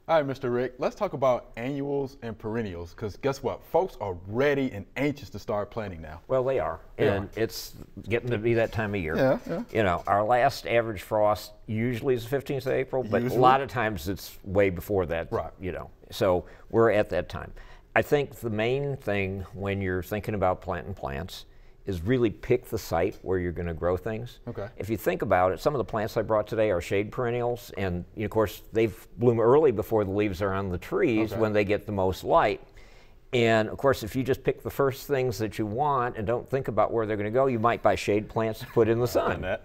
All right, Mr. Rick, let's talk about annuals and perennials, because guess what? Folks are ready and anxious to start planting now. Well, they are, and it's getting to be that time of year. Yeah. You know, our last average frost usually is the 15th of April, but a lot of times it's way before that, right. You know, so we're at that time. I think the main thing when you're thinking about planting plants is really pick the site where you're going to grow things. Okay. If you think about it, some of the plants I brought today are shade perennials, and of course they bloom early before the leaves are on the trees when they get the most light. And of course, if you just pick the first things that you want and don't think about where they're going to go, you might buy shade plants to put in the sun.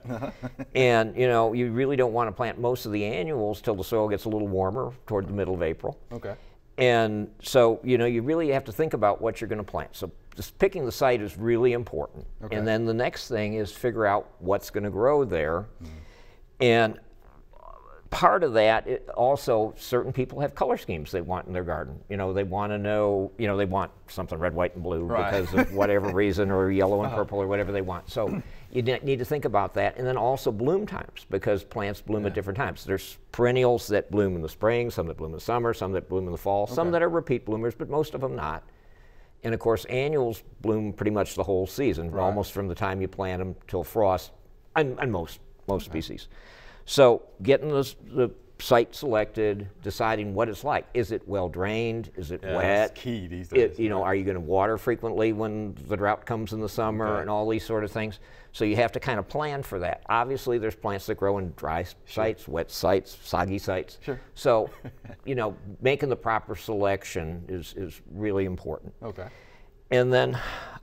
And you know, you really don't want to plant most of the annuals till the soil gets a little warmer toward the middle of April. Okay. And so, you know, you really have to think about what you're going to plant. So just picking the site is really important. Okay. And then the next thing is figure out what's going to grow there. And part of that, also certain people have color schemes they want in their garden. You know, they want to know, you know, they want something red, white, and blue because of whatever reason, or yellow and purple, or whatever they want. So you need to think about that. And then also bloom times, because plants bloom at different times. There's perennials that bloom in the spring, some that bloom in the summer, some that bloom in the fall, some that are repeat bloomers, but most of them not. And of course, annuals bloom pretty much the whole season, almost from the time you plant them till frost, and most species. So getting the site selected, deciding what it's like. Is it well drained? Is it wet? That's key these days. You know, are you going to water frequently when the drought comes in the summer and all these sort of things? So you have to kind of plan for that. Obviously, there's plants that grow in dry sites, wet sites, soggy sites. So, you know, making the proper selection is really important. Okay. And then,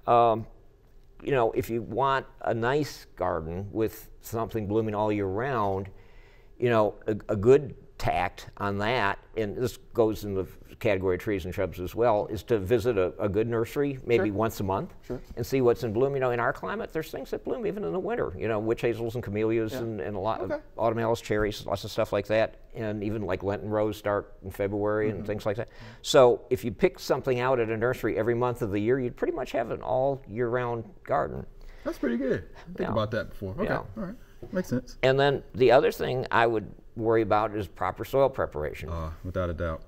you know, if you want a nice garden with something blooming all year round, you know, a good tact on that, and this goes in the category of trees and shrubs as well, is to visit a good nursery maybe once a month and see what's in bloom. You know, in our climate, there's things that bloom even in the winter. You know, witch hazels and camellias and a lot of autumnales, cherries, lots of stuff like that, and even like Lenten rose start in February and things like that. So if you pick something out at a nursery every month of the year, you'd pretty much have an all year round garden. That's pretty good. Think about that before. Okay, all right, makes sense. And then the other thing I would worry about is proper soil preparation. Without a doubt.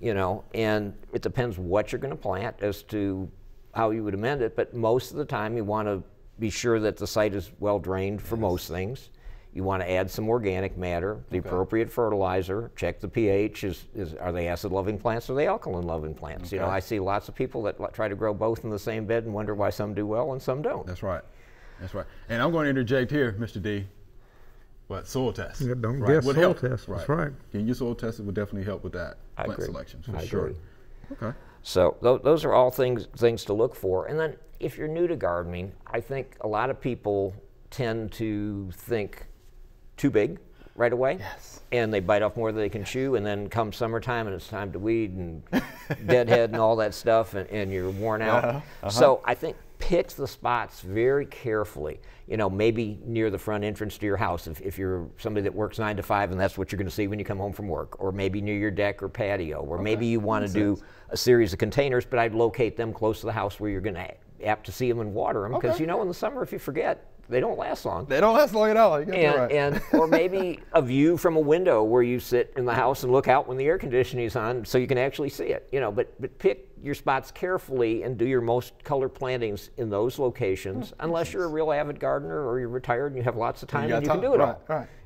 You know, and it depends what you're going to plant as to how you would amend it, but most of the time you want to be sure that the site is well drained for most things. You want to add some organic matter, the appropriate fertilizer, check the pH, are they acid-loving plants or are they alkaline-loving plants? You know, I see lots of people that try to grow both in the same bed and wonder why some do well and some don't. That's right. That's right. And I'm going to interject here, Mr. D. But soil tests. Yeah, don't guess soil tests. That's right. Getting your soil tested would definitely help with that plant selection for sure. Okay. So those are all things to look for. And then if you're new to gardening, I think a lot of people tend to think too big right away. Yes. And they bite off more than they can chew, and then come summertime and it's time to weed and deadhead and all that stuff, and you're worn out. So I think pick the spots very carefully. You know, maybe near the front entrance to your house if you're somebody that works 9 to 5 and that's what you're going to see when you come home from work, or maybe near your deck or patio, or maybe you want to do a series of containers, but I'd locate them close to the house where you're going to apt to see them and water them, because you know in the summer if you forget, they don't last long. They don't last long at all. Or maybe a view from a window where you sit in the house and look out when the air conditioning is on, so you can actually see it. You know, but pick your spots carefully and do your most color plantings in those locations, unless you're a real avid gardener or you're retired and you have lots of time and you can do it all.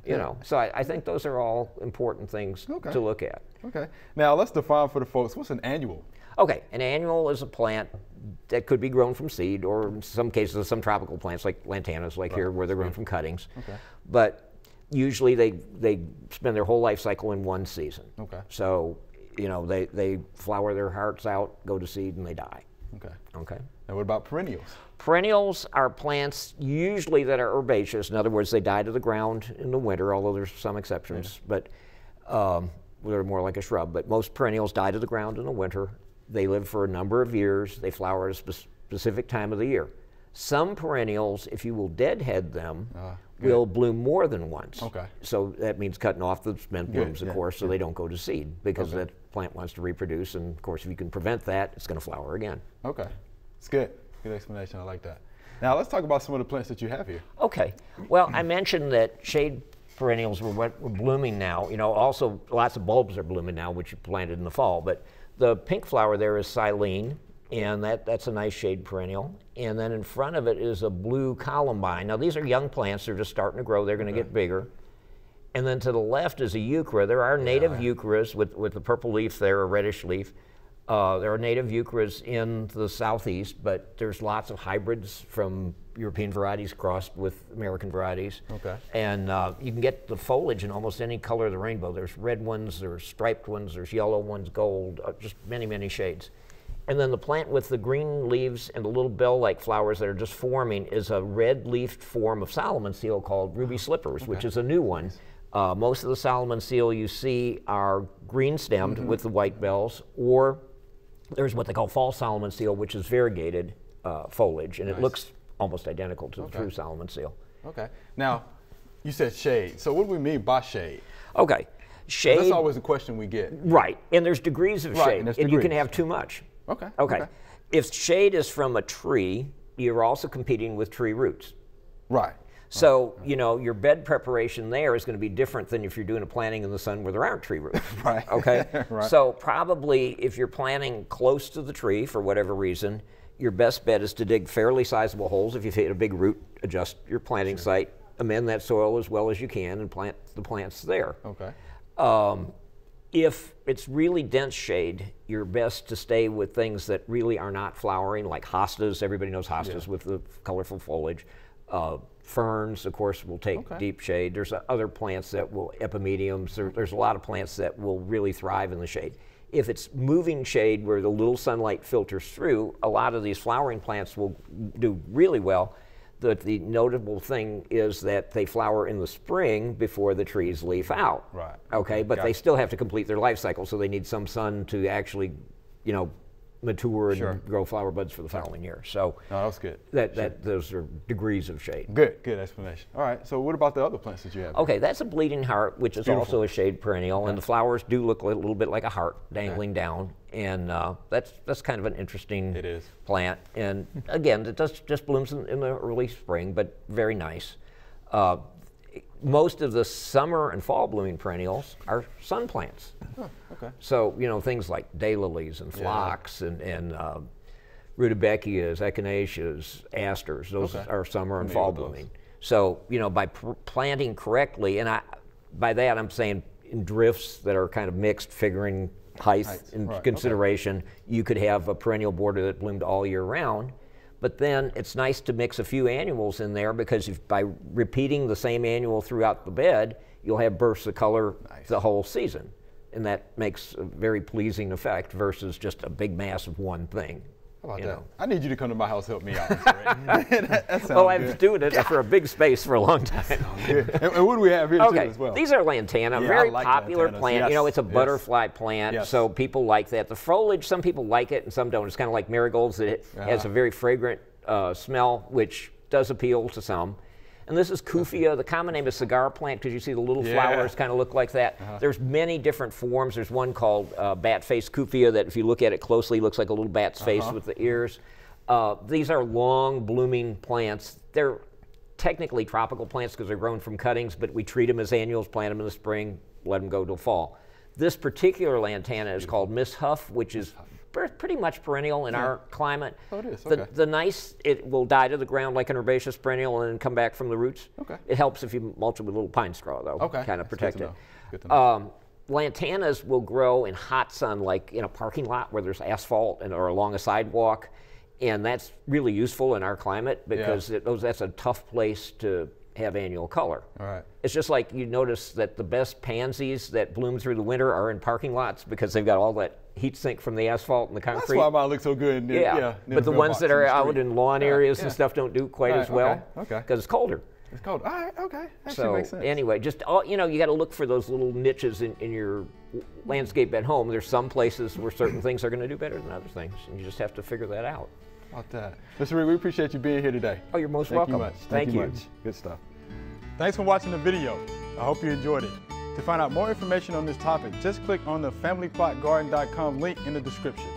You know, so I think those are all important things to look at. Okay. Now let's define for the folks, what's an annual? Okay, an annual is a plant that could be grown from seed, or in some cases some tropical plants like lantanas, like here, where they're grown from cuttings. But usually they spend their whole life cycle in one season. So, you know, they flower their hearts out, go to seed, and they die. Okay. Now what about perennials? Perennials are plants usually that are herbaceous. In other words, they die to the ground in the winter, although there's some exceptions, but they're more like a shrub. But most perennials die to the ground in the winter. They live for a number of years. They flower at a specific time of the year. Some perennials, if you will deadhead them, will bloom more than once. So that means cutting off the spent blooms, of course, so they don't go to seed, because that plant wants to reproduce. And of course, if you can prevent that, it's going to flower again. It's good. Good explanation. I like that. Now let's talk about some of the plants that you have here. Okay. Well, I mentioned that shade perennials were blooming now. You know, also lots of bulbs are blooming now, which you planted in the fall. But the pink flower there is silene, and that's a nice shade perennial. And then in front of it is a blue columbine. Now these are young plants, they're just starting to grow, they're going to get bigger. And then to the left is a euchera. There are native eucheras with the purple leaf there, a reddish leaf. There are native eucheras in the southeast, but there's lots of hybrids from European varieties crossed with American varieties. Okay. And you can get the foliage in almost any color of the rainbow. There's red ones, there's striped ones, there's yellow ones, gold, just many, many shades. And then the plant with the green leaves and the little bell-like flowers that are just forming is a red-leafed form of Solomon seal called ruby slippers, which is a new one. Most of the Solomon seal you see are green-stemmed with the white bells, or there's what they call false Solomon seal, which is variegated foliage, and it looks almost identical to the true Solomon seal. Okay. Now, you said shade. So what do we mean by shade? Okay. Shade. That's always a question we get. Right. And there's degrees of shade, and you can have too much. Okay. Okay. If shade is from a tree, you're also competing with tree roots. Right. So, you know, your bed preparation there is going to be different than if you're doing a planting in the sun where there aren't tree roots. Right. Okay? Right. So probably if you're planting close to the tree for whatever reason, your best bet is to dig fairly sizable holes. If you've hit a big root, adjust your planting site, amend that soil as well as you can, and plant the plants there. Okay. If it's really dense shade, you're best to stay with things that really are not flowering, like hostas. Everybody knows hostas with the colorful foliage. Ferns, of course, will take deep shade. There's other plants that will, epimediums, there's a lot of plants that will really thrive in the shade. If it's moving shade where the little sunlight filters through, a lot of these flowering plants will do really well. The notable thing is that they flower in the spring before the trees leaf out. Right. Okay, but they still have to complete their life cycle, so they need some sun to actually, you know, mature and grow flower buds for the following year. So that's good. Those are degrees of shade. Good explanation. All right, so what about the other plants that you have? Okay, that's a bleeding heart, which is also a shade perennial, and the flowers do look a little bit like a heart dangling down, and that's kind of an interesting plant. And again, it just blooms in the early spring, but very nice. Most of the summer and fall blooming perennials are sun plants. Oh, okay. So, you know, things like daylilies and phlox and rudbeckias, echinaceas, asters, those are summer and fall blooming. So, you know, by planting correctly, and by that I'm saying in drifts that are kind of mixed, figuring height in consideration, you could have a perennial border that bloomed all year round. But then it's nice to mix a few annuals in there, because by repeating the same annual throughout the bed, you'll have bursts of color the whole season. And that makes a very pleasing effect versus just a big mass of one thing. How about that? I need you to come to my house and help me out. that sounds well, I've good. been doing it for a big space for a long time. And what do we have here too as well? These are lantana, a very popular plant. You know, it's a butterfly plant, so people like that. The foliage, some people like it and some don't. It's kind of like marigolds. It has a very fragrant smell, which does appeal to some. And this is Kufia. The common name is cigar plant, because you see the little flowers kind of look like that. There's many different forms. There's one called bat-faced Kufia that, if you look at it closely, looks like a little bat's face with the ears. These are long blooming plants. They're technically tropical plants because they're grown from cuttings, but we treat them as annuals, plant them in the spring, let them go till fall. This particular lantana is called Miss Huff, which is pretty much perennial in our climate. Oh, it is. It will die to the ground like an herbaceous perennial and then come back from the roots. Okay. It helps if you mulch it with a little pine straw, though. Okay. Kind of protect it. Good to know. Lantanas will grow in hot sun, like in a parking lot where there's asphalt or along a sidewalk, and that's really useful in our climate because that's a tough place to have annual color. All right. It's just like you notice that the best pansies that bloom through the winter are in parking lots because they've got all that heat sink from the asphalt and the concrete. That's why mine looks so good. But the ones that are out in lawn areas and stuff don't do quite as well because it's colder. It's cold. All right, okay. So makes sense. Anyway, just you know, you got to look for those little niches in your landscape at home. There's some places where certain things are going to do better than other things, and you just have to figure that out. How about that? Mr. Reed, we appreciate you being here today. Oh, you're most welcome. Thank you much. Good stuff. Thanks for watching the video. I hope you enjoyed it. To find out more information on this topic, just click on the familyplotgarden.com link in the description.